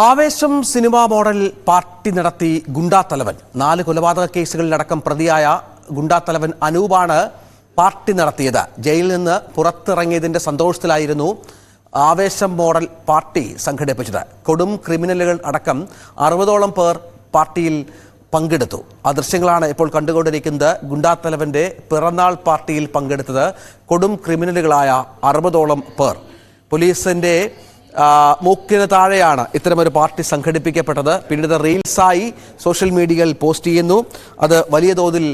ആവേശം cinema model party നടത്തി ഗുണ്ടാത്തലവൻ 4 കൊലപാതക കേസുകളിലടക്കം പ്രതിയായ ഗുണ്ടാത്തലവൻ അനൂപാണ് പാർട്ടി നടത്തിയത്. ജയിലിൽ നിന്ന് പുറത്തിറങ്ങിയതിന്റെ സന്തോഷത്തിലായിരുന്നു ആവേശം മോഡൽ പാർട്ടി സംഘടിപ്പിച്ചത്. കൊടും ക്രിമിനലുകൾ അടക്കം 60ഓളം പേർ പാർട്ടിയിൽ പങ്കെടുത്തു. ആ ദൃശ്യങ്ങളാണ് ഇപ്പോൾ കണ്ടുകൊണ്ടിരിക്കുന്നത്. ഗുണ്ടാത്തലവന്റെ പിറന്നാൾ പാർട്ടിയിൽ പങ്കെടുത്തത് കൊടും ക്രിമിനലുകളായ 60ഓളം പേർ. പോലീസിന്റെ മൂക്കിന് താഴെയാണ് ഇത്തരമൊരു പാർട്ടി സംഘടിപ്പിക്കപ്പെട്ടത്. പിന്നീട് റീൽസായി സോഷ്യൽ മീഡിയയിൽ പോസ്റ്റ് ചെയ്യുന്നു. അത് വലിയ തോതിൽ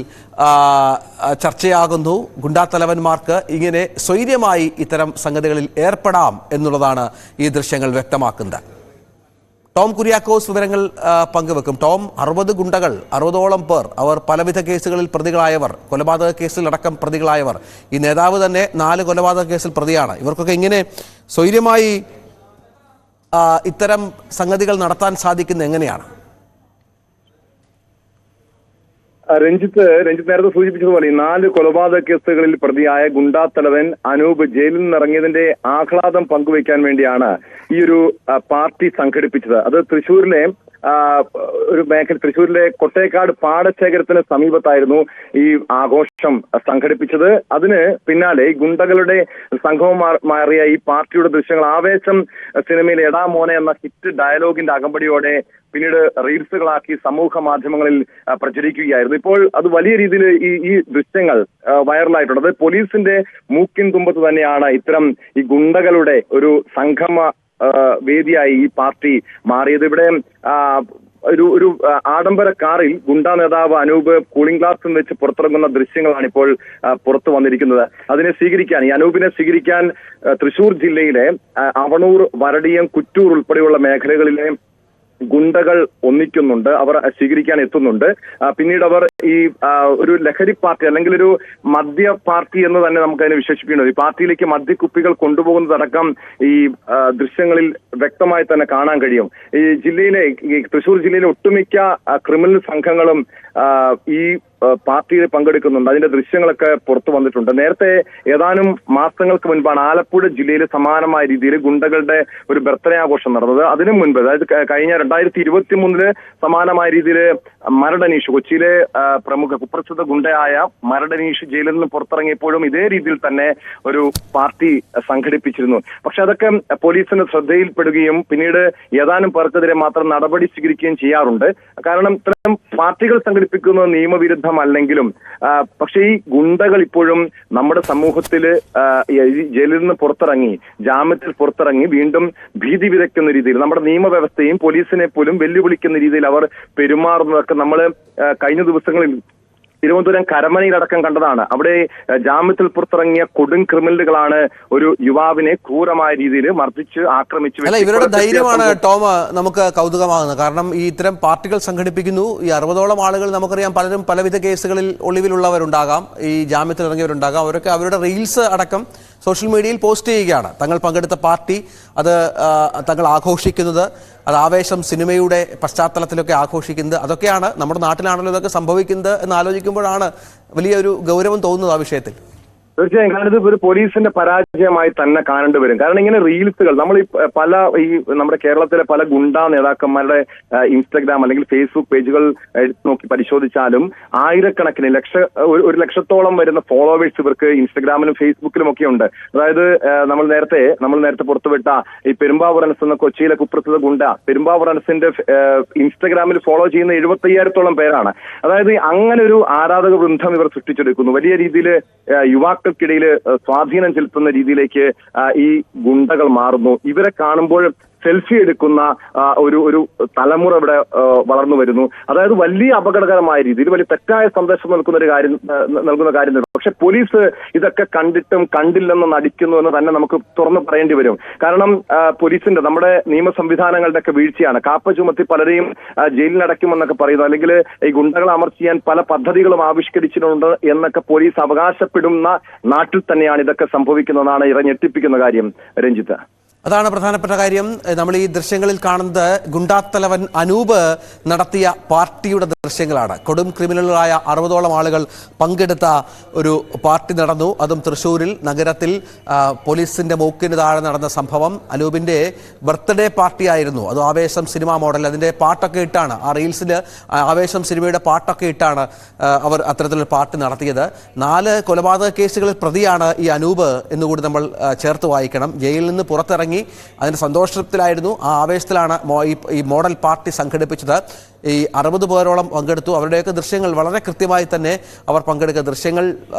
ചർച്ചയാകുന്നു. ഗുണ്ടാത്തലവന്മാർക്ക് ഇങ്ങനെ സ്വൈര്യമായി ഇത്തരം സംഗതികളിൽ ഏർപ്പെടാം എന്നുള്ളതാണ് ഈ ദൃശ്യങ്ങൾ വ്യക്തമാക്കുന്നത്. ടോം കുര്യാക്കോസ് വിവരങ്ങൾ പങ്കുവെക്കും. ടോം, 60 ഗുണ്ടകൾ, 60ഓളം പേർ, അവർ പലവിധ കേസുകളിൽ പ്രതികളായവർ, കൊലപാതക കേസിലടക്കം പ്രതികളായവർ. ഈ നേതാവ് തന്നെ 4 കൊലപാതക കേസിൽ പ്രതിയാണ്. ഇവർക്കൊക്കെ ഇങ്ങനെ സ്വൈര്യമായി ഇത്തരം സംഗതികൾ നടത്താൻ സാധിക്കുന്നത് എങ്ങനെയാണ്? രഞ്ജിത്ത് നേരത്തെ സൂചിപ്പിച്ചതുപോലെ 4 കൊലപാതക കേസുകളിൽ പ്രതിയായ ഗുണ്ടാത്തലവൻ അനൂപ് ജയിലിൽ നിന്നിറങ്ങിയതിന്റെ ആഹ്ലാദം പങ്കുവയ്ക്കാൻ വേണ്ടിയാണ് ഈ ഒരു പാർട്ടി സംഘടിപ്പിച്ചത്. അത് തൃശ്ശൂരിലെ ഒരു മേഖല, തൃശ്ശൂരിലെ കൊട്ടേക്കാട് പാടശേഖരത്തിന് സമീപത്തായിരുന്നു ഈ ആഘോഷം സംഘടിപ്പിച്ചത്. അതിന് പിന്നാലെ ഗുണ്ടകളുടെ സംഘവും മാറിയ ഈ പാർട്ടിയുടെ ദൃശ്യങ്ങൾ ആവേശം സിനിമയിലെ എടാ മോനെ എന്ന ഹിറ്റ് ഡയലോഗിന്റെ അകമ്പടിയോടെ പിന്നീട് റീൽസുകളാക്കി സമൂഹ മാധ്യമങ്ങളിൽ പ്രചരിക്കുകയായിരുന്നു. ഇപ്പോൾ അത് വലിയ രീതിയിൽ ഈ ദൃശ്യങ്ങൾ വൈറലായിട്ടുള്ളത്. പോലീസിന്റെ മൂക്കിൻ തുമ്പത്ത് തന്നെയാണ് ഇത്തരം ഈ ഗുണ്ടകളുടെ ഒരു സംഗമ വേദിയായി ഈ പാർട്ടി മാറിയത്. ഇവിടെ ഒരു ആഡംബര കാറിൽ ഗുണ്ടാ നേതാവ് അനൂപ് കൂളിംഗ് ഗ്ലാസും വെച്ച് പുറത്തിറങ്ങുന്ന ദൃശ്യങ്ങളാണ് ഇപ്പോൾ പുറത്തു വന്നിരിക്കുന്നത്. അതിനെ സ്വീകരിക്കാൻ, ഈ അനൂപിനെ സ്വീകരിക്കാൻ തൃശൂർ ജില്ലയിലെ അവണൂർ, വരടിയം, കുറ്റൂർ ഉൾപ്പെടെയുള്ള മേഖലകളിലെ ഗുണ്ടകൾ ഒന്നിക്കുന്നുണ്ട്. അവർ സ്വീകരിക്കാൻ എത്തുന്നുണ്ട്. പിന്നീട് അവർ ഈ ഒരു ലഹരി പാർട്ടി അല്ലെങ്കിൽ ഒരു മദ്യ പാർട്ടി എന്ന് തന്നെ നമുക്ക് അതിനെ വിശേഷിപ്പിക്കുന്നത്. ഈ പാർട്ടിയിലേക്ക് മദ്യക്കുപ്പികൾ കൊണ്ടുപോകുന്നതടക്കം ഈ ദൃശ്യങ്ങളിൽ വ്യക്തമായി തന്നെ കാണാൻ കഴിയും. ഈ തൃശൂർ ജില്ലയിലെ ഒട്ടുമിക്ക ക്രിമിനൽ സംഘങ്ങളും ഈ പാർട്ടിയിൽ പങ്കെടുക്കുന്നുണ്ട്. അതിന്റെ ദൃശ്യങ്ങളൊക്കെ പുറത്തു വന്നിട്ടുണ്ട്. നേരത്തെ ഏതാനും മാസങ്ങൾക്ക് മുൻപാണ് ആലപ്പുഴ ജില്ലയിൽ സമാനമായ രീതിയിൽ ഗുണ്ടകളുടെ ഒരു ബർത്ത്ഡേ ആഘോഷം നടന്നത്. അതിനു മുൻപ്, അതായത് കഴിഞ്ഞ 2023 സമാനമായ രീതിയിൽ മരടനീഷ്, കൊച്ചിയിലെ പ്രമുഖ കുപ്രസിദ്ധ ഗുണ്ടയായ മരടനീഷ് ജയിലിൽ നിന്ന് പുറത്തിറങ്ങിയപ്പോഴും ഇതേ രീതിയിൽ തന്നെ ഒരു പാർട്ടി സംഘടിപ്പിച്ചിരുന്നു. പക്ഷെ അതൊക്കെ പോലീസിന്റെ ശ്രദ്ധയിൽപ്പെടുകയും പിന്നീട് ഏതാനും പേർക്കെതിരെ മാത്രം നടപടി സ്വീകരിക്കുകയും ചെയ്യാറുണ്ട്. കാരണം ഇത്തരം പാർട്ടികൾ സംഘടിപ്പിക്കുന്നത് നിയമവിരുദ്ധമല്ലെങ്കിലും പക്ഷെ ഈ ഗുണ്ടകൾ ഇപ്പോഴും നമ്മുടെ സമൂഹത്തിൽ ജയിലിൽ നിന്ന് പുറത്തിറങ്ങി, ജാമ്യത്തിൽ പുറത്തിറങ്ങി വീണ്ടും ഭീതി വിതയ്ക്കുന്ന രീതിയിൽ നമ്മുടെ നിയമവ്യവസ്ഥയും പോലീസിനെ പോലും വെല്ലുവിളിക്കുന്ന രീതിയിൽ അവർ പെരുമാറുന്നതൊക്കെ നമ്മൾ കഴിഞ്ഞ ദിവസങ്ങളിൽ തിരുവനന്തപുരം കരമനയിലടക്കം കണ്ടതാണ്. അവിടെ ജാമ്യത്തിൽ പുറത്തിറങ്ങിയ കൊടും ക്രിമിനലുകളാണ് ഒരു യുവാവിനെ ക്രൂരമായ രീതിയിൽ മർദ്ദിച്ച് ആക്രമിച്ചു. ഇവരുടെ ധൈര്യമാണ് ടോം നമുക്ക് കൗതുകമാകുന്നത്. കാരണം ഈ ഇത്തരം പാർട്ടികൾ സംഘടിപ്പിക്കുന്നു. ഈ 60ഓളം ആളുകൾ നമുക്കറിയാം, പലരും പലവിധ കേസുകളിൽ ഒളിവിലുള്ളവരുണ്ടാകാം, ഈ ജാമ്യത്തിൽ ഇറങ്ങിയവരുണ്ടാകാം. അവരൊക്കെ അവരുടെ റീൽസ് അടക്കം സോഷ്യൽ മീഡിയയിൽ പോസ്റ്റ് ചെയ്യുകയാണ്. തങ്ങൾ പങ്കെടുത്ത പാർട്ടി അത് തങ്ങൾ ആഘോഷിക്കുന്നത്, അത് ആവേശം സിനിമയുടെ പശ്ചാത്തലത്തിലൊക്കെ ആഘോഷിക്കുന്നത്, അതൊക്കെയാണ് നമ്മുടെ നാട്ടിലാണല്ലോ ഇതൊക്കെ സംഭവിക്കുന്നത് എന്ന് ആലോചിക്കുമ്പോഴാണ് വലിയൊരു ഗൗരവം തോന്നുന്നത് ആ വിഷയത്തിൽ. തീർച്ചയായും, കാരണം ഇത് ഒരു പോലീസിന്റെ പരാജയമായി തന്നെ കാണേണ്ടി വരും. കാരണം ഇങ്ങനെ റീൽസുകൾ നമ്മൾ നമ്മുടെ കേരളത്തിലെ പല ഗുണ്ടാ നേതാക്കന്മാരുടെ ഇൻസ്റ്റഗ്രാം അല്ലെങ്കിൽ ഫേസ്ബുക്ക് പേജുകൾ നോക്കി പരിശോധിച്ചാലും ആയിരക്കണക്കിന് 1 ലക്ഷത്തോളം വരുന്ന ഫോളോവേഴ്സ് ഇവർക്ക് ഇൻസ്റ്റഗ്രാമിലും ഫേസ്ബുക്കിലും ഒക്കെ ഉണ്ട്. അതായത് നമ്മൾ നേരത്തെ പുറത്തുവിട്ട ഈ പെരുമ്പാവൂർ അനസ് എന്ന കൊച്ചിയിലെ കുപ്രസിദ്ധ ഗുണ്ട, പെരുമ്പാവൂർ അനസിന്റെ ഇൻസ്റ്റഗ്രാമിൽ ഫോളോ ചെയ്യുന്ന 75,000-ഓളം പേരാണ്. അതായത് അങ്ങനെ ഒരു ആരാധക വൃന്ദം ഇവർ സൃഷ്ടിച്ചെടുക്കുന്നു. വലിയ രീതിയിൽ യുവാക്കൾക്കിടയിൽ സ്വാധീനം ചെലുത്തുന്ന രീതിയിലേക്ക് ഈ ഗുണ്ടകൾ മാറുന്നു. ഇവരെ കാണുമ്പോൾ സെൽഫി എടുക്കുന്ന ഒരു തലമുറ ഇവിടെ വളർന്നു വരുന്നു. അതായത് വലിയ അപകടകരമായ രീതിയിൽ വലിയ തെറ്റായ സന്ദേശം നൽകുന്ന കാര്യം. പക്ഷെ പോലീസ് ഇതൊക്കെ കണ്ടിട്ടും കണ്ടില്ലെന്ന് നടിക്കുന്നു എന്ന് തന്നെ നമുക്ക് തുറന്നു പറയേണ്ടി വരും. കാരണം പോലീസിന്റെ, നമ്മുടെ നിയമ സംവിധാനങ്ങളുടെ ഒക്കെ വീഴ്ചയാണ്. കാപ്പ ചുമത്തി പലരെയും ജയിലിനടയ്ക്കുമെന്നൊക്കെ പറയുന്നു. അല്ലെങ്കിൽ ഈ ഗുണ്ടകളെ അമർച്ച ചെയ്യാൻ പല പദ്ധതികളും ആവിഷ്കരിച്ചിട്ടുണ്ട് എന്നൊക്കെ പോലീസ് അവകാശപ്പെടുന്ന നാട്ടിൽ തന്നെയാണ് ഇതൊക്കെ സംഭവിക്കുന്നതാണ് ഞെട്ടിപ്പിക്കുന്ന കാര്യം. രഞ്ജിത്ത്, അതാണ് പ്രധാനപ്പെട്ട കാര്യം. നമ്മൾ ഈ ദൃശ്യങ്ങളിൽ കാണുന്നത് ഗുണ്ടാത്തലവൻ അനൂപ് നടത്തിയ പാർട്ടിയുടെ ദൃശ്യങ്ങളാണ്. കൊടും ക്രിമിനലുകളായ 60ഓളം ആളുകൾ പങ്കെടുത്ത ഒരു പാർട്ടി നടന്നു. അതും തൃശ്ശൂരിൽ നഗരത്തിൽ പോലീസിന്റെ മൂക്കിന് താഴെ നടന്ന സംഭവം. അനൂപിന്റെ ബർത്ത്ഡേ പാർട്ടി ആയിരുന്നു. അത് ആവേശം സിനിമ മോഡൽ. അതിന്റെ പാട്ടൊക്കെ ഇട്ടാണ്, ആ റീൽസിൽ ആവേശം സിനിമയുടെ പാട്ടൊക്കെ ഇട്ടാണ് അവർ അത്തരത്തിലൊരു പാർട്ടി നടത്തിയത്. 4 കൊലപാതക കേസുകളിൽ പ്രതിയാണ് ഈ അനൂപ് എന്നുകൂടി നമ്മൾ ചേർത്ത് വായിക്കണം. ജയിലിൽ നിന്ന് പുറത്തിറങ്ങി അതിന്റെ സന്തോഷത്തിലായിരുന്നു, ആ ആവേശത്തിലാണ് ഈ മോഡൽ പാർട്ടി സംഘടിപ്പിച്ചത്. ഈ 60 പേരോളം പങ്കെടുത്തു. അവരുടെയൊക്കെ ദൃശ്യങ്ങൾ വളരെ കൃത്യമായി തന്നെ അവർ പങ്കെടുക്കുന്ന ദൃശ്യങ്ങൾ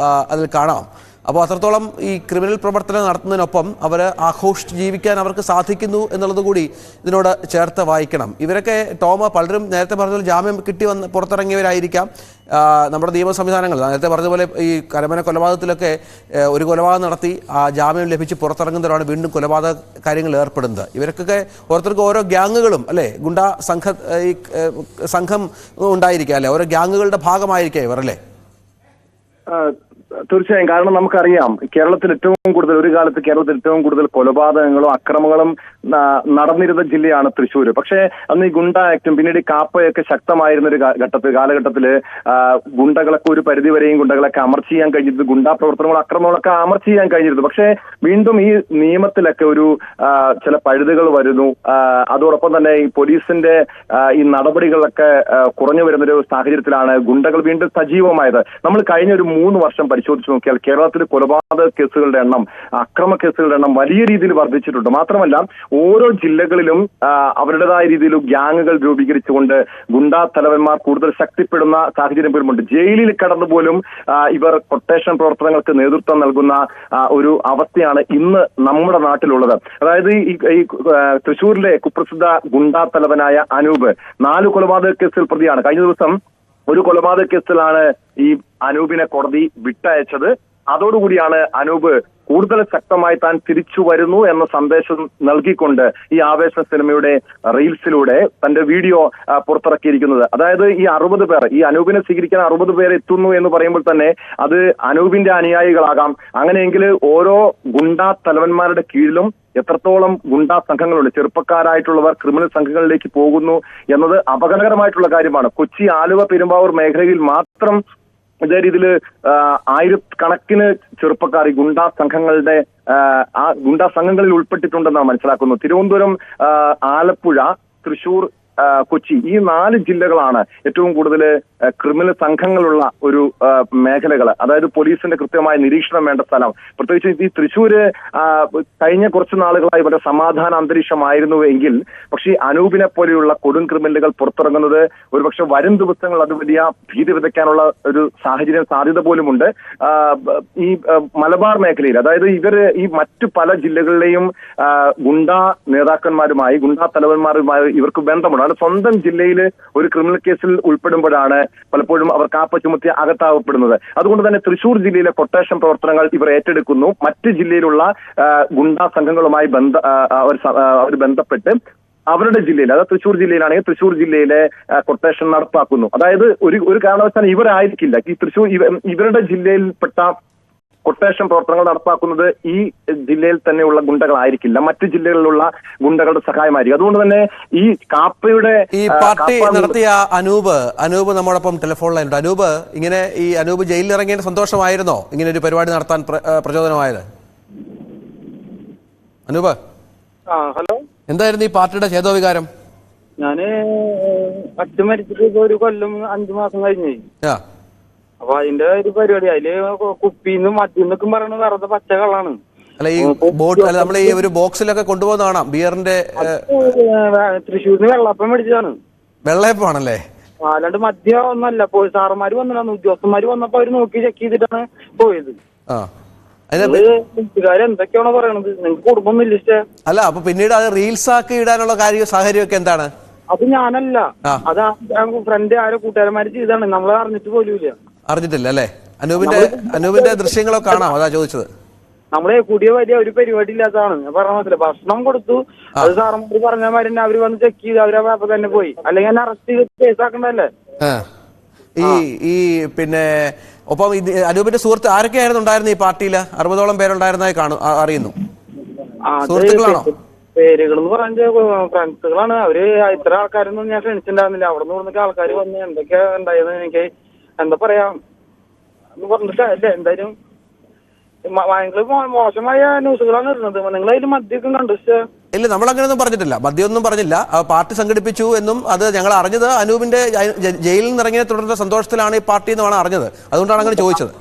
അതിൽ കാണാം. അപ്പോൾ അത്രത്തോളം ഈ ക്രിമിനൽ പ്രവർത്തനം നടത്തുന്നതിനൊപ്പം അവർ ആഘോഷിച്ച് ജീവിക്കാൻ അവർക്ക് സാധിക്കുന്നു എന്നുള്ളത് കൂടി ഇതിനോട് ചേർത്ത് വായിക്കണം. ഇവരൊക്കെ പലരും നേരത്തെ പറഞ്ഞ ജാമ്യം കിട്ടി വന്ന് പുറത്തിറങ്ങിയവരായിരിക്കാം. നമ്മുടെ നിയമ സംവിധാനങ്ങൾ നേരത്തെ പറഞ്ഞതുപോലെ ഈ കരമന കൊലപാതകത്തിലൊക്കെ ഒരു കൊലപാതകം നടത്തി ജാമ്യം ലഭിച്ച് പുറത്തിറങ്ങുന്നവരാണ് വീണ്ടും കൊലപാതക കാര്യങ്ങളിൽ ഏർപ്പെടുന്നത്. ഇവർക്കൊക്കെ ഓരോരുത്തർക്കും ഓരോ ഗ്യാങ്ങുകളും അല്ലേ, ഗുണ്ടാ സംഘം ഉണ്ടായിരിക്കാം അല്ലേ, ഓരോ ഗ്യാങ്ങുകളുടെ ഭാഗമായിരിക്കാം ഇവർ അല്ലേ? തീർച്ചയായും. കാരണം നമുക്കറിയാം, കേരളത്തിൽ ഒരു കാലത്ത് കേരളത്തിൽ ഏറ്റവും കൂടുതൽ കൊലപാതകങ്ങളും അക്രമങ്ങളും നടന്നിരുന്ന ജില്ലയാണ് തൃശ്ശൂർ. പക്ഷേ അന്ന് ഈ ഗുണ്ട ആക്ടും പിന്നീട് കാപ്പയൊക്കെ ശക്തമായിരുന്ന ഒരു കാലഘട്ടത്തില് ഗുണ്ടകളൊക്കെ ഒരു പരിധിവരെയും ഗുണ്ടകളൊക്കെ അമർച്ച ചെയ്യാൻ കഴിഞ്ഞിരുന്നു, ഗുണ്ടാ പ്രവർത്തനങ്ങളും അക്രമങ്ങളൊക്കെ അമർച്ച ചെയ്യാൻ കഴിഞ്ഞിരുന്നു. പക്ഷേ വീണ്ടും ഈ നിയമത്തിലൊക്കെ ഒരു ചില പഴുതുകൾ വരുന്നു. അതോടൊപ്പം തന്നെ ഈ പോലീസിന്റെ ഈ നടപടികളൊക്കെ കുറഞ്ഞു വരുന്നൊരു സാഹചര്യത്തിലാണ് ഗുണ്ടകൾ വീണ്ടും സജീവമായത്. നമ്മൾ കഴിഞ്ഞ ഒരു 3 വർഷം പരിശോധിച്ച് നോക്കിയാൽ കേരളത്തിൽ കൊലപാതക കേസുകളുടെ എണ്ണം, അക്രമ കേസുകളുടെ എണ്ണം വലിയ രീതിയിൽ വർദ്ധിച്ചിട്ടുണ്ട്. മാത്രമല്ല ഓരോ ജില്ലകളിലും അവരുടേതായ രീതിയിൽ ഗ്യാങ്ങുകൾ രൂപീകരിച്ചുകൊണ്ട് ഗുണ്ടാ തലവന്മാർ കൂടുതൽ ശക്തിപ്പെടുന്ന സാഹചര്യം പോലുമുണ്ട്. ജയിലിൽ കടന്നു പോലും ഇവർ കൊട്ടേഷൻ പ്രവർത്തനങ്ങൾക്ക് നേതൃത്വം നൽകുന്ന ഒരു അവസ്ഥയാണ് ഇന്ന് നമ്മുടെ നാട്ടിലുള്ളത്. അതായത് ഈ തൃശ്ശൂരിലെ കുപ്രസിദ്ധ ഗുണ്ടാ തലവനായ അനൂപ് 4 കൊലപാതക കേസിൽ പ്രതിയാണ്. കഴിഞ്ഞ ദിവസം ഒരു കൊലപാതക കേസിലാണ് ഈ അനൂപിനെ കോടതി വിട്ടയച്ചത്. അതോടുകൂടിയാണ് അനൂപ് കൂടുതൽ ശക്തമായി താൻ തിരിച്ചു വരുന്നു എന്ന സന്ദേശം നൽകിക്കൊണ്ട് ഈ ആവേശ സിനിമയുടെ റീൽസിലൂടെ തന്റെ വീഡിയോ പുറത്തിറക്കിയിരിക്കുന്നത്. അതായത് ഈ 60 പേർ, ഈ അനൂപിനെ സ്വീകരിക്കാൻ 60 പേർ എത്തുന്നു എന്ന് പറയുമ്പോൾ തന്നെ അത് അനൂപിന്റെ അനുയായികളാകാം. അങ്ങനെയെങ്കിൽ ഓരോ ഗുണ്ടാ തലവന്മാരുടെ കീഴിലും എത്രത്തോളം ഗുണ്ടാ സംഘങ്ങളുണ്ട്, ചെറുപ്പക്കാരായിട്ടുള്ളവർ ക്രിമിനൽ സംഘങ്ങളിലേക്ക് പോകുന്നു എന്നത് അപകടകരമായിട്ടുള്ള കാര്യമാണ്. കൊച്ചി, ആലുവ, പെരുമ്പാവൂർ മേഖലയിൽ മാത്രം ഇതേ രീതിയിൽ ആയിരക്കണക്കിന് ചെറുപ്പക്കാർ ഈ ഗുണ്ടാ സംഘങ്ങളുടെ ഗുണ്ടാ സംഘങ്ങളിൽ ഉൾപ്പെട്ടിട്ടുണ്ടെന്നാണ് മനസ്സിലാക്കുന്നത്. തിരുവനന്തപുരം, ആലപ്പുഴ, തൃശൂർ, കൊച്ചി, ഈ 4 ജില്ലകളാണ് ഏറ്റവും കൂടുതൽ ക്രിമിനൽ സംഘങ്ങളുള്ള ഒരു മേഖലകൾ. അതായത് പോലീസിന്റെ കൃത്യമായ നിരീക്ഷണം വേണ്ട സ്ഥലം. പ്രത്യേകിച്ച് ഈ തൃശ്ശൂര് കഴിഞ്ഞ കുറച്ച് നാളുകളായി വളരെ സമാധാന അന്തരീക്ഷമായിരുന്നു എങ്കിൽ, പക്ഷേ അനൂപിനെ പോലെയുള്ള കൊടും ക്രിമിനലുകൾ പുറത്തിറങ്ങുന്നത് ഒരുപക്ഷെ വരും ദിവസങ്ങൾ അത് വലിയ ഭീതി വിതയ്ക്കാനുള്ള ഒരു സാധ്യത പോലുമുണ്ട്. ഈ മലബാർ മേഖലയിൽ, അതായത് ഈ മറ്റു പല ജില്ലകളിലെയും ഗുണ്ടാ നേതാക്കന്മാരുമായി, ഗുണ്ടാ തലവന്മാരുമായി ഇവർക്ക് ബന്ധമുണ്ട്. സ്വന്തം ജില്ലയിൽ ഒരു ക്രിമിനൽ കേസിൽ ഉൾപ്പെടുമ്പോഴാണ് പലപ്പോഴും അവർ കാപ്പ ചുമത്തി അകത്താവപ്പെടുന്നത്. അതുകൊണ്ട് തന്നെ തൃശ്ശൂർ ജില്ലയിലെ കൊട്ടേഷൻ പ്രവർത്തനങ്ങൾ ഇവർ ഏറ്റെടുക്കുന്നു. മറ്റ് ജില്ലയിലുള്ള ഗുണ്ടാ സംഘങ്ങളുമായി അവർ ബന്ധപ്പെട്ട് അവരുടെ ജില്ലയിൽ, അതായത് തൃശ്ശൂർ ജില്ലയിലാണെങ്കിൽ തൃശ്ശൂർ ജില്ലയിലെ കൊട്ടേഷൻ നടപ്പാക്കുന്നു. അതായത് ഒരു കാരണവശാലും ഇവരായിരിക്കില്ല ഈ ഇവരുടെ ജില്ലയിൽപ്പെട്ട കൊട്ടേഷൻ പ്രവർത്തനങ്ങൾ നടപ്പാക്കുന്നത് ഈ ജില്ലയിൽ തന്നെയുള്ള ഗുണ്ടകളായിരിക്കില്ല, മറ്റു ജില്ലകളിലുള്ള ഗുണ്ടകളുടെ സഹായമായിരിക്കും. അതുകൊണ്ട് തന്നെ ഈ കാപ്പയുടെ ഈ പാർട്ടി നടത്തിയ അനൂപ് നമ്മോടൊപ്പം ടെലിഫോൺ ലൈനുണ്ട്. അനൂപ് ജയിലിൽ ഇറങ്ങിയ സന്തോഷമായിരുന്നോ ഇങ്ങനെ ഒരു പരിപാടി നടത്താൻ പ്രചോദനമായത്? അനൂപ്, ഹലോ, എന്തായിരുന്നു ഈ പാർട്ടിയുടെ ചേതോവികാരം? ഞാന് അച്ഛൻ മരിച്ചിട്ട് 1 കൊല്ലം 5 മാസം കഴിഞ്ഞു. അപ്പൊ അതിന്റെ ഒരു പരിപാടി, അതില് കുപ്പിന്നും മദ്യന്നൊക്കെ പറയണത് വെറുതെ പച്ചകളാണ്. അല്ല, ഈ നമ്മളെ ഈ ഒരു ബോക്സിലൊക്കെ കൊണ്ടുപോകുന്ന ബിയറിന്റെ തൃശ്ശൂരിന് വെള്ളപ്പം മേടിച്ചതാണ്. വെള്ളയപ്പാണല്ലേ? അല്ലാണ്ട് മദ്യം ഒന്നല്ല. സാറന്മാര് വന്നിട്ടാണ്, ഉദ്യോഗസ്ഥന്മാര് വന്നപ്പോ അവര് നോക്കി ചെക്ക് ചെയ്തിട്ടാണ് പോയത്. എന്തൊക്കെയാണോ പറയണത്? നിങ്ങൾക്ക് കുടുംബമൊന്നും ഇല്ല? അല്ല, അപ്പൊ പിന്നീട് അത് റീൽസ് ആക്കി ഇടാനുള്ള സാഹചര്യമൊക്കെ എന്താണ്? അത് ഞാനല്ല, അത് ഫ്രണ്ട് ആരോ കൂട്ടുകാരന്മാര് ചെയ്താണ്. നമ്മൾ അറിഞ്ഞിട്ട് പോലുമില്ല. അറിഞ്ഞിട്ടില്ല അല്ലേ? അനൂപിന്റെ ദൃശ്യങ്ങളൊക്കെ കാണാം, അതാ ചോദിച്ചത്. നമ്മളെ കൂടിയ വലിയ ഒരു പരിപാടി ഇല്ലാത്തതാണ്. ഞാൻ പറഞ്ഞ മനസ്സിലായി. ഭക്ഷണം കൊടുത്തു, അത് സാറന്മാര് പറഞ്ഞ മാതിരി തന്നെ അവര് വന്ന് ചെക്ക് ചെയ്ത് അവരെ അപ്പൊ തന്നെ പോയി. അല്ലെങ്കിൽ ഞാൻ അറസ്റ്റ് ചെയ്ത് കേസാക്കണ്ടല്ലേ? ഈ പിന്നെ ഒപ്പം അനൂപിന്റെ സുഹൃത്ത് ആരൊക്കെയായിരുന്നു ഉണ്ടായിരുന്നു ഈ പാർട്ടിയില്? 60ഓളം പേരുണ്ടായിരുന്നതായി അറിയുന്നു. സുഹൃത്തുക്കളാണോ? പേരുകൾ എന്ന് പറഞ്ഞ ഫ്രണ്ട്സുകളാണ്. അവര് ഇത്ര ആൾക്കാരൊന്നും ഞാൻ ക്ഷണിച്ചിട്ടുണ്ടായിരുന്നില്ല. അവിടെ നിന്ന് ഇവിടുന്നൊക്കെ ആൾക്കാർ വന്ന് എന്തൊക്കെയാ ഉണ്ടായത് എനിക്ക് എന്താ പറയാ എന്ന് പറഞ്ഞിട്ടല്ലേ. എന്തായാലും ഭയങ്കര മോശമായ ന്യൂസുകളാണ് വരുന്നത്. നിങ്ങൾ അതിൽ മദ്യമൊക്കെ കണ്ടു? ഇല്ല, നമ്മൾ അങ്ങനെയൊന്നും പറഞ്ഞിട്ടില്ല, മദ്യമൊന്നും പറഞ്ഞില്ല. പാർട്ടി സംഘടിപ്പിച്ചു എന്നും അത് ഞങ്ങൾ അറിഞ്ഞത് അനൂപിന്റെ ജയിലിൽ നിന്ന് ഇറങ്ങിയതിനെ തുടർന്ന സന്തോഷത്തിലാണ് ഈ പാർട്ടി എന്നാണ് അറിഞ്ഞത്. അതുകൊണ്ടാണ് അങ്ങനെ ചോദിച്ചത്.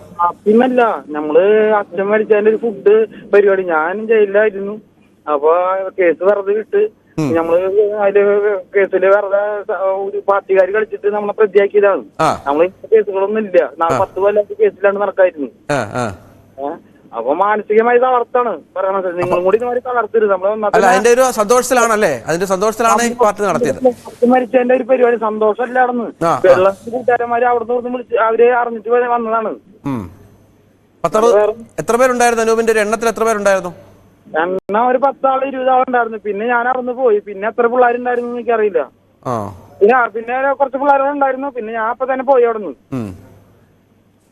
പിന്നല്ല, നമ്മള് അച്ഛൻ മരിച്ചതിന്റെ ഒരു ഫുഡ് പരിപാടി, ഞാൻ ജയിലിലായിരുന്നു. അപ്പൊ കേസ് വെറുതെ വിട്ട് നമ്മള് അതില് കേസില് വെറുതെ ഒരു പാർട്ടിക്കാർ കളിച്ചിട്ട് നമ്മളെ പ്രതിയാക്കിയതാണ്. നമ്മൾ കേസുകളൊന്നും ഇല്ല. 10 കൊല്ലം കേസിലാണ് നടക്കായിരുന്നു. അപ്പൊ മാനസികമായി തളർത്താണ് പറയണത്. നിങ്ങളും കൂടി ഇതുമാതിരി തളർത്തരുത്. അതിന്റെ ഒരു സന്തോഷത്തിലാണല്ലേ, അതിന്റെ സന്തോഷത്തിലാണ് ഈ പാർട്ടി നടത്തിയത്. മരിച്ചതിന്റെ ഒരു പരിപാടി സന്തോഷമല്ല. അവിടുന്ന് വെള്ളം കൂട്ടുകാരന്മാര് അവിടുന്ന് വിളിച്ച് അവര് അറിഞ്ഞിട്ട് വന്നതാണ്. എത്ര പേരുണ്ടായിരുന്നു അനൂപിന്റെ ഒരു എണ്ണത്തിൽ? എത്ര പേരുണ്ടായിരുന്നു? എണ്ണം ഒരു 10 ആള് 20 ആളുണ്ടായിരുന്നു. പിന്നെ ഞാൻ അവിടുന്ന് പോയി. പിന്നെ എത്ര പിള്ളേരുണ്ടായിരുന്നു എനിക്കറിയില്ല. പിന്നെ കുറച്ച് പിള്ളേരുണ്ടായിരുന്നു. പിന്നെ ഞാൻ അപ്പൊ തന്നെ പോയി അവിടുന്ന്.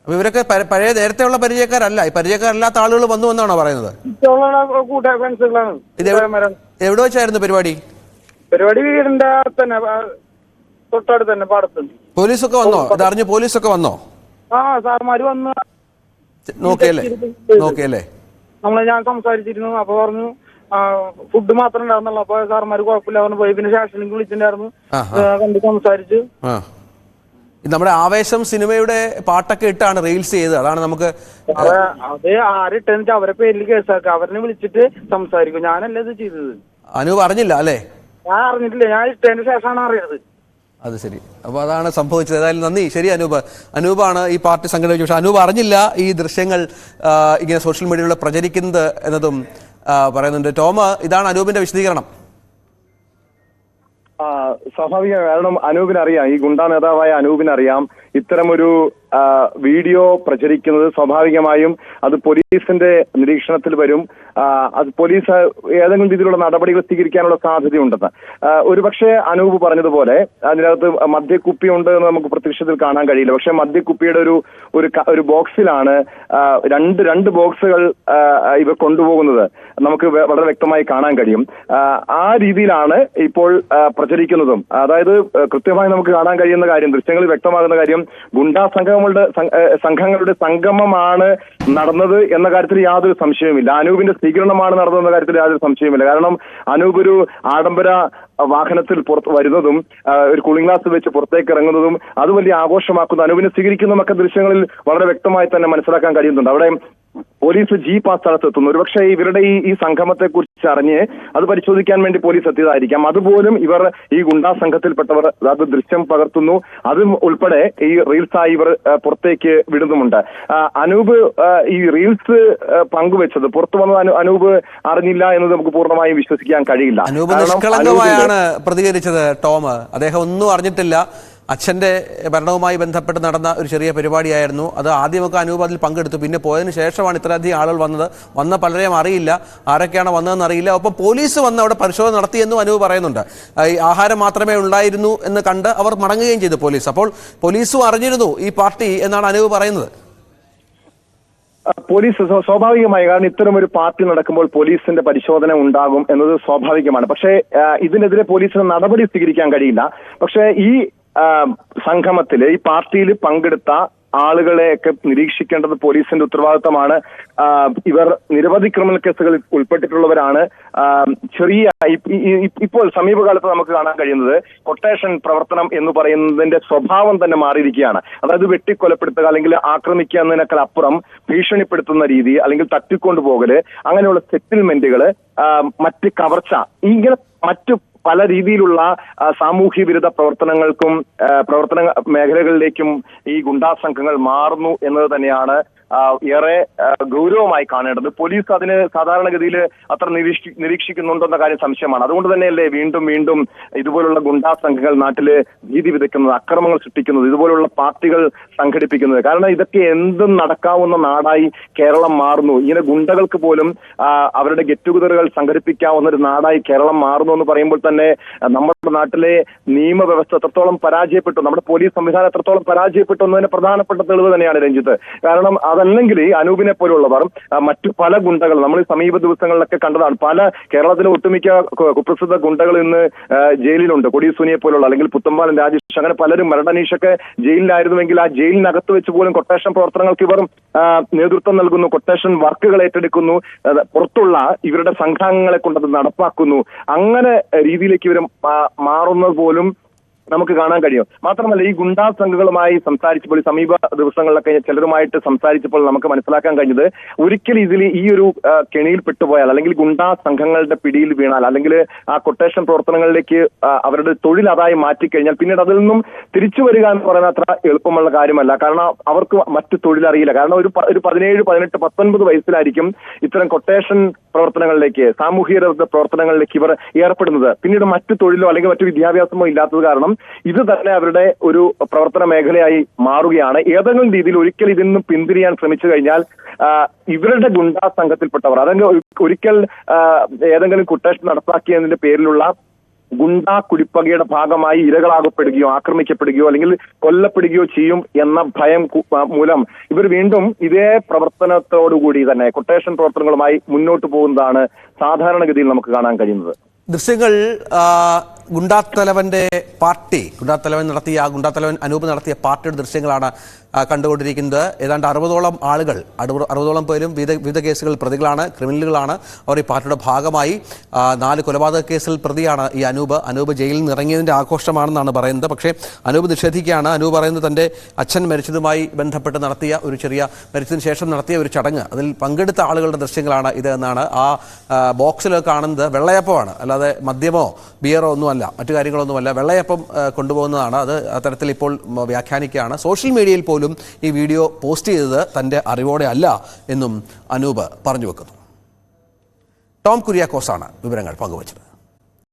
അപ്പൊ ഇവരൊക്കെ പഴയ നേരത്തെ ഉള്ള പരിചയക്കാരല്ല, ഈ പരിചയക്കാരല്ലാത്ത ആളുകൾ വന്നു എന്നാണോ പറയുന്നത്? എവിടെ വെച്ചായിരുന്നു പരിപാടി? പരിപാടി വീടിന്റെ തന്നെ തൊട്ടടുത്ത് തന്നെ, പാടത്ത്. പോലീസൊക്കെ വന്നോ? ഇതറിഞ്ഞ് പോലീസൊക്കെ വന്നോ? സാർമാര് വന്ന് നോക്കിയല്ലേ? ഞാൻ സംസാരിച്ചിരുന്നു. അപ്പൊ പറഞ്ഞു ഫുഡ് മാത്രം ഉണ്ടായിരുന്നുള്ളൂ. അപ്പൊ സാർമാര് കുഴപ്പമില്ല പറഞ്ഞു പോയി. പിന്നെ സ്റ്റേഷനിലേക്ക് വിളിച്ചിട്ടുണ്ടായിരുന്നു, കണ്ട് സംസാരിച്ചു. നമ്മുടെ ആവേശം സിനിമയുടെ പാട്ടൊക്കെ ഇട്ടാണ് റീൽസ് ചെയ്തത്. അതാണ് നമുക്ക് അത് ആരിട്ടെന്ന് വെച്ചാൽ അവരെ പേരിൽ കേസാക്കുക. അവരെ വിളിച്ചിട്ട് സംസാരിക്കും. ഞാനല്ല ഇത് ചെയ്തത്. അനൂപ് അറിഞ്ഞില്ല അല്ലേ? ഞാൻ അറിഞ്ഞിട്ടില്ല. ഞാൻ ഇട്ടതിന് ശേഷമാണ് അറിയുന്നത്. അത് ശരി. അപ്പൊ അതാണ് സംഭവിച്ചത്. ഏതായാലും നന്ദി. ശരി, അനൂപാണ് ഈ പാർട്ടി സംഘടിപ്പിച്ചു. പക്ഷെ അനൂപ് അറിഞ്ഞില്ല ഈ ദൃശ്യങ്ങൾ ഇങ്ങനെ സോഷ്യൽ മീഡിയയിലൂടെ പ്രചരിക്കുന്നത് എന്നതും പറയുന്നുണ്ട്. ടോം, ഇതാണ് അനൂപിന്റെ വിശദീകരണം. സ്വാഭാവികമായി, കാരണം അനൂപിനറിയാം, ഈ ഗുണ്ടാ നേതാവായ അനൂപിനറിയാം ഇത്തരമൊരു വീഡിയോ പ്രചരിക്കുന്നത്. സ്വാഭാവികമായും അത് പോലീസിന്റെ നിരീക്ഷണത്തിൽ വരും. അത് പോലീസ് ഏതെങ്കിലും രീതിയിലുള്ള നടപടികൾ സ്വീകരിക്കാനുള്ള സാധ്യതയുണ്ടെന്ന്. ഒരുപക്ഷെ അനൂപ് പറഞ്ഞതുപോലെ അതിനകത്ത് മദ്യക്കുപ്പി ഉണ്ട് എന്ന് നമുക്ക് പ്രത്യക്ഷത്തിൽ കാണാൻ കഴിയില്ല. പക്ഷെ മദ്യക്കുപ്പിയുടെ ഒരു ബോക്സിലാണ് രണ്ട് ബോക്സുകൾ ഇവർ കൊണ്ടുപോകുന്നത് നമുക്ക് വളരെ വ്യക്തമായി കാണാൻ കഴിയും. ആ രീതിയിലാണ് ഇപ്പോൾ പ്രചരിക്കുന്നതും. അതായത് കൃത്യമായി നമുക്ക് കാണാൻ കഴിയുന്ന കാര്യം, ദൃശ്യങ്ങളിൽ വ്യക്തമാകുന്ന കാര്യം, ഗുണ്ടാ സംഘങ്ങളുടെ സംഗമമാണ് നടന്നത് എന്ന കാര്യത്തിൽ യാതൊരു സംശയവുമില്ല. അനൂപിന്റെ സ്വീകരണമാണ് നടന്നതെന്ന കാര്യത്തിൽ യാതൊരു സംശയവുമില്ല. കാരണം അനൂപ് ഒരു ആഡംബര വാഹനത്തിൽ പുറത്ത് വരുന്നതും ഒരു കൂളിംഗ് ഗ്ലാസ് വെച്ച് പുറത്തേക്ക് ഇറങ്ങുന്നതും അത് വലിയ ആഘോഷമാക്കുന്ന, അനൂപിനെ സ്വീകരിക്കുന്നതുമൊക്കെ ദൃശ്യങ്ങളിൽ വളരെ വ്യക്തമായി തന്നെ മനസ്സിലാക്കാൻ കഴിയുന്നുണ്ട്. അവിടെ പോലീസ് ജീപ്പ് ആ സ്ഥലത്തെത്തുന്നു. ഒരുപക്ഷെ ഇവരുടെ ഈ സംഗമത്തെ കുറിച്ച് അറിഞ്ഞ് അത് പരിശോധിക്കാൻ വേണ്ടി പോലീസ് എത്തിയതായിരിക്കാം. അതുപോലും ഇവർ ഈ ഗുണ്ടാ സംഘത്തിൽപ്പെട്ടവർ അത് ദൃശ്യം പകർത്തുന്നു. അതും ഉൾപ്പെടെ ഈ റീൽസായി ഇവർ പുറത്തേക്ക് വിടുന്നുമുണ്ട്. അനൂപ് ഈ റീൽസ് പങ്കുവെച്ചത് പുറത്തു വന്നത് അനൂപ് അറിഞ്ഞില്ല എന്നത് നമുക്ക് പൂർണ്ണമായും വിശ്വസിക്കാൻ കഴിയില്ല. അനൂപ് നിഷ്കളങ്കമായാണ് പ്രതികരിച്ചത്. ടോം, അദ്ദേഹം ഒന്നും അറിഞ്ഞിട്ടില്ല. അച്ഛൻ്റെ ഭരണവുമായി ബന്ധപ്പെട്ട് നടന്ന ഒരു ചെറിയ പരിപാടിയായിരുന്നു അത്. ആദ്യമൊക്കെ അനൂപ് അതിൽ പങ്കെടുത്തു. പിന്നെ പോയതിനു ശേഷമാണ് ഇത്രയധികം ആളുകൾ വന്നത്. വന്ന പലരെയും അറിയില്ല, ആരൊക്കെയാണ് വന്നതെന്ന് അറിയില്ല. ഒപ്പം പോലീസ് വന്ന് അവിടെ പരിശോധന നടത്തിയെന്നും അനൂപ് പറയുന്നുണ്ട്. ഈ ആഹാരം മാത്രമേ ഉണ്ടായിരുന്നു എന്ന് കണ്ട് അവർ മടങ്ങുകയും ചെയ്തു പോലീസ്. അപ്പോൾ പോലീസും അറിഞ്ഞിരുന്നു ഈ പാർട്ടി എന്നാണ് അനൂപ് പറയുന്നത്. പോലീസ് സ്വാഭാവികമായി, കാരണം ഇത്തരം ഒരു പാർട്ടി നടക്കുമ്പോൾ പോലീസിന്റെ പരിശോധന ഉണ്ടാകും എന്നത് സ്വാഭാവികമാണ്. പക്ഷേ ഇതിനെതിരെ പോലീസിന് നടപടി സ്വീകരിക്കാൻ കഴിയില്ല. പക്ഷേ ഈ സംഗമത്തില്, ഈ പാർട്ടിയിൽ പങ്കെടുത്ത ആളുകളെയൊക്കെ നിരീക്ഷിക്കേണ്ടത് പോലീസിന്റെ ഉത്തരവാദിത്തമാണ്. ഇവർ നിരവധി ക്രിമിനൽ കേസുകളിൽ ഉൾപ്പെട്ടിട്ടുള്ളവരാണ്. ഇപ്പോൾ സമീപകാലത്ത് നമുക്ക് കാണാൻ കഴിയുന്നത് കൊട്ടേഷൻ പ്രവർത്തനം എന്ന് പറയുന്നതിന്റെ സ്വഭാവം തന്നെ മാറിയിരിക്കുകയാണ്. അതായത് വെട്ടിക്കൊലപ്പെടുത്തുക അല്ലെങ്കിൽ ആക്രമിക്കുക എന്നതിനേക്കാൾ അപ്പുറം ഭീഷണിപ്പെടുത്തുന്ന രീതി, അല്ലെങ്കിൽ തട്ടിക്കൊണ്ടുപോകല്, അങ്ങനെയുള്ള സെറ്റിൽമെന്റുകള്, മറ്റ് കവർച്ച, ഇങ്ങനെ മറ്റു പല രീതിയിലുള്ള സാമൂഹ്യ വിരുദ്ധ പ്രവർത്തന മേഖലകളിലേക്കും ഈ ഗുണ്ടാ സംഘങ്ങൾ മാറുന്നു എന്നത് തന്നെയാണ് ഏറെ ഗൗരവമായി കാണേണ്ടത്. പോലീസ് അതിന് സാധാരണഗതിയിൽ അത്ര നിരീക്ഷിക്കുന്നുണ്ടെന്ന കാര്യം സംശയമാണ്. അതുകൊണ്ട് തന്നെയല്ലേ വീണ്ടും വീണ്ടും ഇതുപോലുള്ള ഗുണ്ടാ സംഘങ്ങൾ നാട്ടില് ഭീതി വിതയ്ക്കുന്നത്, അക്രമങ്ങൾ സൃഷ്ടിക്കുന്നത്, ഇതുപോലുള്ള പാർട്ടികൾ സംഘടിപ്പിക്കുന്നത്. കാരണം ഇതൊക്കെ എന്തും നടക്കാവുന്ന നാടായി കേരളം മാറുന്നു. ഇങ്ങനെ ഗുണ്ടകൾക്ക് പോലും അവരുടെ ഗെറ്റ് ടുഗദറുകൾ സംഘടിപ്പിക്കാവുന്ന ഒരു നാടായി കേരളം മാറുന്നു എന്ന് പറയുമ്പോൾ തന്നെ നമ്മുടെ നാട്ടിലെ നിയമവ്യവസ്ഥ എത്രത്തോളം പരാജയപ്പെട്ടു, നമ്മുടെ പോലീസ് സംവിധാനം എത്രത്തോളം പരാജയപ്പെട്ടു എന്നതിന് പ്രധാനപ്പെട്ട തെളിവ് തന്നെയാണ് രഞ്ജിത്ത്. കാരണം അതല്ലെങ്കിൽ അനൂപിനെ പോലുള്ളവർ മറ്റു പല ഗുണ്ടകൾ നമ്മൾ ഈ സമീപ ദിവസങ്ങളിലൊക്കെ കണ്ടതാണ്. പല കേരളത്തിലെ ഒട്ടുമിക്ക കുപ്രസിദ്ധ ഗുണ്ടകൾ ഇന്ന് ജയിലിലുണ്ട്. കൊടിസുനിയെ പോലുള്ള, അല്ലെങ്കിൽ പുത്തമ്പാലൻ രാജേഷ്, അങ്ങനെ പലരും, മരണനീഷൊക്കെ ജയിലിലായിരുന്നുവെങ്കിൽ ആ ജയിലിനകത്ത് വെച്ച് പോലും കൊട്ടേഷൻ പ്രവർത്തനങ്ങൾക്ക് ഇവർ നേതൃത്വം നൽകുന്നു, കൊട്ടേഷൻ വർക്കുകൾ ഏറ്റെടുക്കുന്നു, പുറത്തുള്ള ഇവരുടെ സംഘാംഗങ്ങളെ കൊണ്ടത് നടപ്പാക്കുന്നു. അങ്ങനെ രീതിയിലേക്ക് ഇവർ മാറുന്നത് പോലും നമുക്ക് കാണാൻ കഴിയും. മാത്രമല്ല, ഈ ഗുണ്ടാ സംഘങ്ങളുമായി സംസാരിച്ചപ്പോൾ, ഈ സമീപ ദിവസങ്ങളിലൊക്കെ ചിലരുമായിട്ട് സംസാരിച്ചപ്പോൾ നമുക്ക് മനസ്സിലാക്കാൻ കഴിഞ്ഞത്, ഒരിക്കൽ ഇതിൽ ഈ ഒരു കെണിയിൽ പെട്ടുപോയാൽ, അല്ലെങ്കിൽ ഗുണ്ടാ സംഘങ്ങളുടെ പിടിയിൽ വീണാൽ, അല്ലെങ്കിൽ ആ കൊട്ടേഷൻ പ്രവർത്തനങ്ങളിലേക്ക് അവരുടെ തൊഴിൽ അതായി മാറ്റിക്കഴിഞ്ഞാൽ പിന്നീട് അതിൽ നിന്നും തിരിച്ചു വരിക എന്ന് പറയുന്ന അത്ര എളുപ്പമുള്ള കാര്യമല്ല. കാരണം അവർക്ക് മറ്റു തൊഴിലറിയില്ല. കാരണം ഒരു 17, 18, 19 വയസ്സിലായിരിക്കും ഇത്തരം കൊട്ടേഷൻ പ്രവർത്തനങ്ങളിലേക്ക്, സാമൂഹിക പ്രവർത്തനങ്ങളിലേക്ക് ഇവർ ഏർപ്പെടുന്നത്. പിന്നീട് മറ്റു തൊഴിലോ അല്ലെങ്കിൽ മറ്റു വിദ്യാഭ്യാസമോ ഇല്ലാത്തത് കാരണം ഇത് തന്നെ അവരുടെ ഒരു പ്രവർത്തന മേഖലയായി മാറുകയാണ്. ഏതെങ്കിലും രീതിയിൽ ഒരിക്കൽ ഇതിൽ നിന്നും പിന്തിരിയാൻ ശ്രമിച്ചു കഴിഞ്ഞാൽ ഇവരുടെ ഗുണ്ടാ സംഘത്തിൽപ്പെട്ടവർ ഒരിക്കൽ ഏതെങ്കിലും കൊട്ടേഷൻ നടപ്പാക്കിയതിന്റെ പേരിലുള്ള ഗുണ്ടാ കുടിപ്പകയുടെ ഭാഗമായി ഇരകളാകപ്പെടുകയോ ആക്രമിക്കപ്പെടുകയോ അല്ലെങ്കിൽ കൊല്ലപ്പെടുകയോ ചെയ്യും എന്ന ഭയം മൂലം ഇവർ വീണ്ടും ഇതേ പ്രവർത്തനത്തോടുകൂടി തന്നെ കൊട്ടേഷൻ പ്രവർത്തനങ്ങളുമായി മുന്നോട്ട് പോകുന്നതാണ് സാധാരണഗതിയിൽ നമുക്ക് കാണാൻ കഴിയുന്നത്. ദൃശ്യങ്ങൾ ഗുണ്ടാത്തലവന്റെ പാർട്ടി, ഗുണ്ടാത്തലവൻ അനൂപ് നടത്തിയ പാർട്ടിയുടെ ദൃശ്യങ്ങളാണ് കണ്ടുകൊണ്ടിരിക്കുന്നത്. ഏതാണ്ട് 60ഓളം ആളുകൾ, 60ഓളം പേരും വിവിധ കേസുകളിൽ പ്രതികളാണ്, ക്രിമിനലുകളാണ്. അവർ ഈ പാർട്ടിയുടെ ഭാഗമായി 4 കൊലപാതക കേസിൽ പ്രതിയാണ് ഈ അനൂപ് ജയിലിൽ നിന്ന് ഇറങ്ങിയതിൻ്റെ ആഘോഷമാണെന്നാണ് പറയുന്നത്. പക്ഷേ അനൂപ് നിഷേധിക്കുകയാണ്. അനൂപ് പറയുന്നത് തൻ്റെ അച്ഛൻ മരിച്ചതുമായി ബന്ധപ്പെട്ട് മരിച്ചതിന് ശേഷം നടത്തിയ ഒരു ചടങ്ങ്, അതിൽ പങ്കെടുത്ത ആളുകളുടെ ദൃശ്യങ്ങളാണ് ഇത് എന്നാണ്. ആ ബോക്സിൽ കാണുന്നത് വെള്ളയപ്പമാണ്, അല്ലാതെ മദ്യമോ ബിയറോ ഒന്നുമല്ല, മറ്റു കാര്യങ്ങളൊന്നുമല്ല. വെള്ളയപ്പം കൊണ്ടുപോകുന്നതാണ്. അത് അത്തരത്തിൽ ഇപ്പോൾ വ്യാഖ്യാനിക്കുകയാണ്. സോഷ്യൽ മീഡിയയിൽ പോലും ഈ വീഡിയോ പോസ്റ്റ് ചെയ്തത് തൻ്റെ അറിവോടെ അല്ല എന്നും അനൂപ് പറഞ്ഞു വെക്കുന്നു. ടോം കുര്യാക്കോസാണ് വിവരങ്ങൾ പങ്കുവച്ചത്.